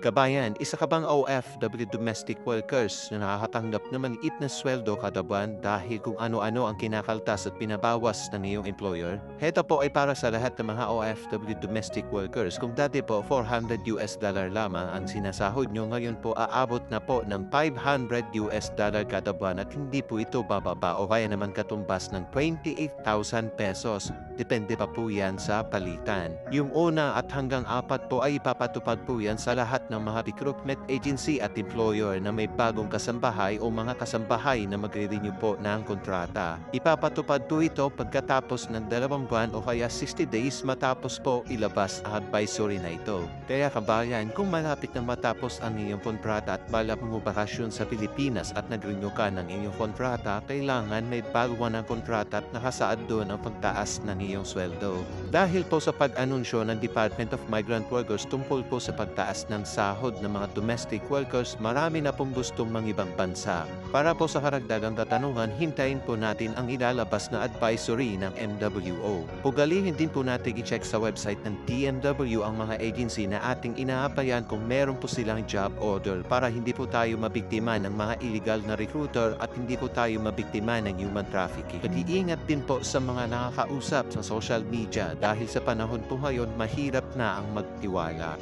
Kabayan, isa ka bang OFW domestic workers na nakakatanggap ng maliit na sweldo kada buwan dahil kung ano-ano ang kinakaltas at pinabawas ng iyong employer? Heto po ay para sa lahat ng mga OFW domestic workers. Kung dati po $400 lamang ang sinasahod nyo, ngayon po aabot na po ng $500 kada buwan at hindi po ito bababa o kaya naman katumbas ng 28,000 pesos. Depende pa po yan sa palitan. Yung una at hanggang apat po ay ipapatupad po yan sa lahat ng mga recruitment agency at employer na may bagong kasambahay o mga kasambahay na magre-renew po ng kontrata. Ipapatupad po ito pagkatapos ng 2 buwan o kaya 60 days matapos po ilabas ang advisory na ito. Kaya kabayan, kung malapit na matapos ang iyong kontrata at balak mo bakasyon sa Pilipinas at nag-renew ka ng iyong kontrata, kailangan may baguhan ng kontrata at nakasaad doon ang pagtaas ng iyong sweldo. Dahil po sa pag-anunsyo ng Department of Migrant Workers tungkol po sa pagtaas ng sahod ng mga domestic workers, marami na pong gustong mangibang bansa. Para po sa karagdagang katanungan, hintayin po natin ang ilalabas na advisory ng MWO. Ugalihin din po natin i-check sa website ng DMW ang mga agency na ating inaapayan kung meron po silang job order para hindi po tayo mabiktima ng mga illegal na recruiter at hindi po tayo mabiktima ng human trafficking. Pag-iingat din po sa mga nakakausap sa social media dahil sa panahon po ngayon mahirap na ang magtiwala.